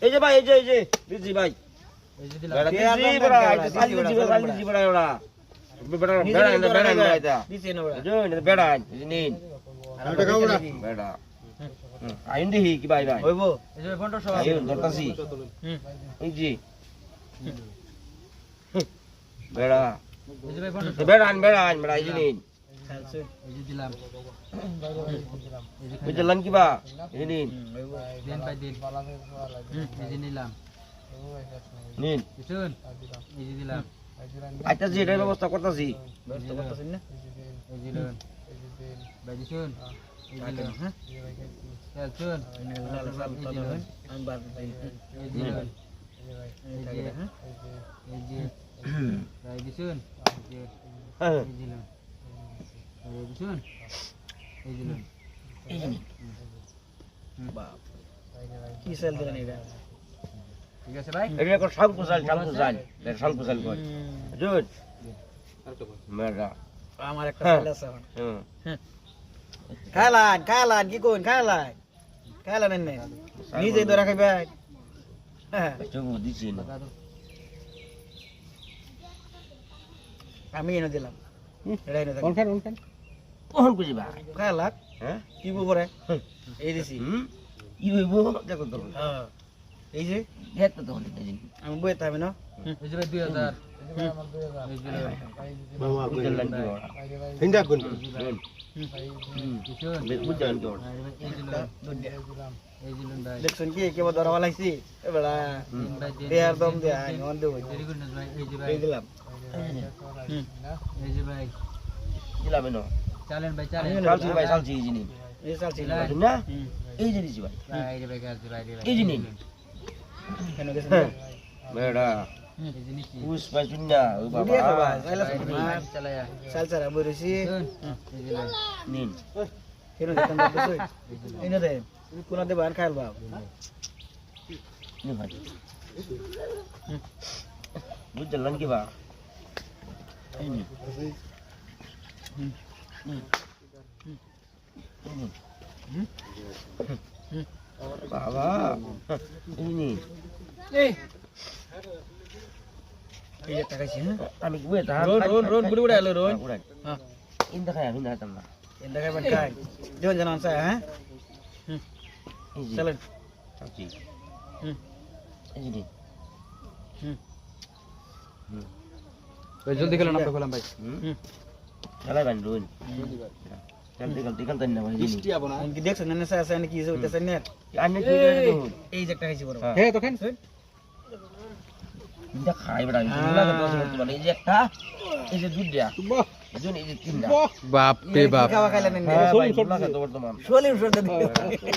এই যে ভাই এই যে দিছি ভাই এই যে দিলাম দিছি বড় আইতে সালি বড় ওড়া বেড়া এটা দিছি না বড় জো বেড়া এই নিন এটা খাও বড় বেড়া আইন দিহি কি ভাই হইবো এই যে 1500 আইন ধরতাছি এই যে বেড়া এই যে ভাই 1500 বেড়া এই যে নিন এই যে দিলাম এই যে লন কি বা এই নিন দেন ভাই দিন এই যে নিলাম নিন শুন এই যে দিলাম আচ্ছা জি এটার ব্যবস্থা করতেছি না এই যে লন ভাই শুন এই যে লন হ্যাঁ চল শুন আমি বাদ দিই এই যে লন এই যে হ্যাঁ এই যে ভাই শুন এই যে লন এই শুন এই যে লন এই যে বাপ কি সেল দিলেন এটা ঠিক আছে ভাই এটা কো শামকুসাল কই জুট মেরা আমার একটা সেল আছে খালান কি কোন খালান এনে নিজে ধরে খাইবে হ্যাঁ চুমু দিছি না আমি এনে দিলাম এটা এনে কোন কোন বুঝি ভাই খালাক হ্যাঁ কি বলে এই দিছি ই হইব দেখো তো হ্যাঁ এই যে হেত তো হল আমি বইতে হবে না এই যে 2000 এই যে মামা বুঝলেন কি ওরা হিন্দা কোন বুঝলেন কি ওরা এই যে ভাই দেখছেন কি কেবল ধরা লাইছি এবারে দেয়ার দম দে আই অন দেব ভেরি গুড ভাই এই যে ভাই দিলাম এই যে ভাই দিলাম না চলেন ভাই চালছি এই জিনিস এই চালছি না এই জিনিস ভাই এই যে ভাই গাছ ভাই এই জিনিস কেন গেছেন বেড়া এই জিনিস পুষ পাইছুন না ও বাবা চালায়া চালছারা বইরছি এই যে নিন কেন দেখেন তো এই না দে কোনা দে বান খাইল বাপ নি ভাই বুঝলেন কি বা এই নি বাবা ini iya tak kasih আমি gue tahan ron budu lo ron indah kayak indah teman indah kayak bantai jangan saya ha salam caci ini জলদি খেলেন আপনি খেলাম ভাই খেলাই বান রুন জলদি খেলতে না ভাই বৃষ্টি আবো না কি দেখছেন না আছে নাকি কি হইতাছে না আন্নে কি এই যে একটা খাইছি বড় হে তো খান এটা খাই বড় না তো বসে বলে এই যে একটা এই যে দুধ দেয়া এজন এই যে তিনটা বাপ রে বাপ খাওয়া খাইলেন না ভাই বর্তমান 16